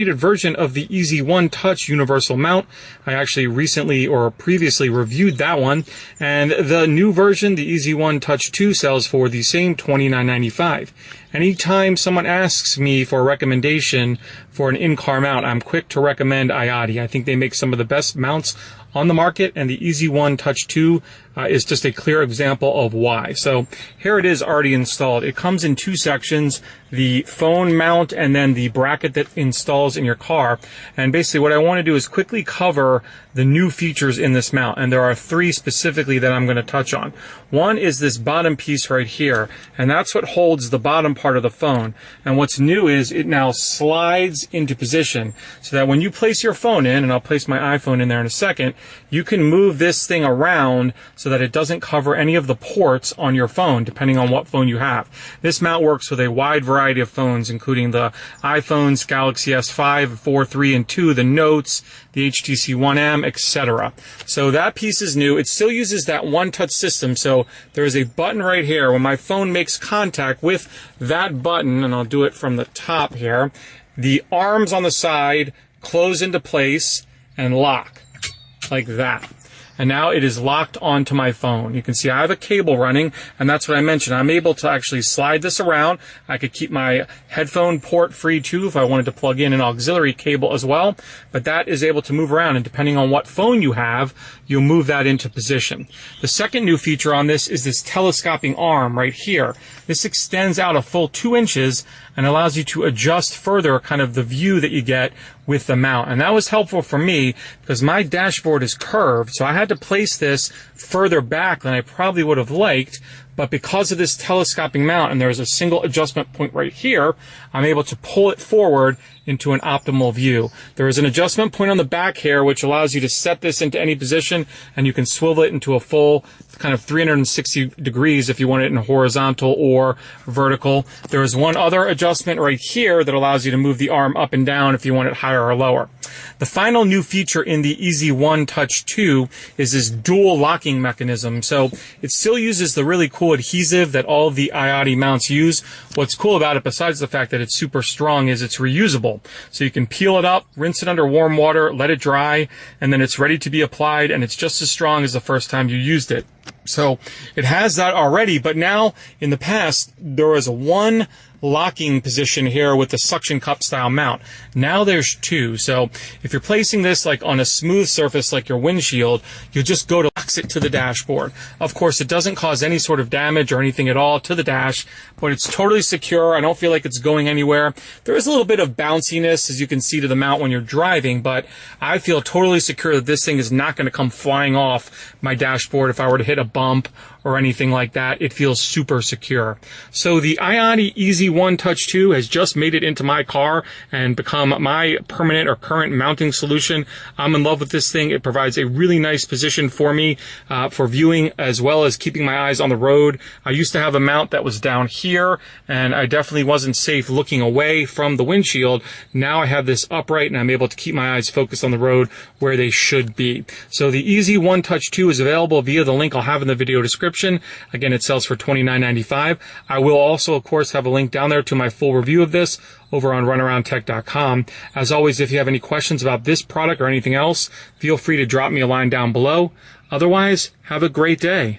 version of the Easy One Touch universal mount. I actually recently or previously reviewed that one, and the new version, the Easy One Touch 2, sells for the same $29.95. Anytime someone asks me for a recommendation for an in-car mount, I'm quick to recommend iOttie. I think they make some of the best mounts on the market, and the Easy One Touch 2 is just a clear example of why. So here it is already installed. It comes in two sections, the phone mount and then the bracket that installs in your car. And basically what I want to do is quickly cover the new features in this mount, and there are three specifically that I'm going to touch on. One is this bottom piece right here, and that's what holds the bottom part of the phone. And what's new is it now slides into position so that when you place your phone in, and I'll place my iPhone in there in a second, you can move this thing around so that it doesn't cover any of the ports on your phone, depending on what phone you have. This mount works with a wide variety of phones, including the iPhones, Galaxy S5, 4, 3, and 2, the Notes, the HTC One M, etc. So that piece is new. It still uses that one-touch system, so there is a button right here. When my phone makes contact with that button, and I'll do it from the top here, the arms on the side close into place and lock, like that. And now it is locked onto my phone. You can see I have a cable running, and that's what I mentioned. I'm able to actually slide this around. I could keep my headphone port free too if I wanted to plug in an auxiliary cable as well, but that is able to move around, and depending on what phone you have, you'll move that into position. The second new feature on this is this telescoping arm right here. This extends out a full 2 inches and allows you to adjust further kind of the view that you get with the mount. And that was helpful for me because my dashboard is curved, so I had to place this further back than I probably would have liked. But because of this telescoping mount, and there's a single adjustment point right here, I'm able to pull it forward into an optimal view. There is an adjustment point on the back here which allows you to set this into any position, and you can swivel it into a full kind of 360 degrees if you want it in horizontal or vertical. There is one other adjustment right here that allows you to move the arm up and down if you want it higher or lower. The final new feature in the Easy One Touch 2 is this dual locking mechanism. So it still uses the really cool adhesive that all of the iOttie mounts use. What's cool about it, besides the fact that it's super strong, is it's reusable. So you can peel it up, rinse it under warm water, let it dry, and then it's ready to be applied, and it's just as strong as the first time you used it. So it has that already, but now in the past there was one locking position here with the suction cup style mount. Now there's two. So if you're placing this like on a smooth surface like your windshield, you'll just go to lock it to the dashboard. Of course, it doesn't cause any sort of damage or anything at all to the dash, but it's totally secure. I don't feel like it's going anywhere. There is a little bit of bounciness, as you can see, to the mount when you're driving, but I feel totally secure that this thing is not going to come flying off my dashboard if I were to hit a bump or anything like that. It feels super secure. So the iOttie Easy One Touch 2 has just made it into my car and become my permanent or current mounting solution. I'm in love with this thing. It provides a really nice position for me for viewing as well as keeping my eyes on the road. I used to have a mount that was down here, and I definitely wasn't safe looking away from the windshield. Now I have this upright, and I'm able to keep my eyes focused on the road where they should be. So the Easy One Touch 2 is available via the link I'll have in the video description. Again, it sells for $29.95. I will also, of course, have a link down there to my full review of this over on runaroundtech.com. As always, if you have any questions about this product or anything else, feel free to drop me a line down below. Otherwise, have a great day.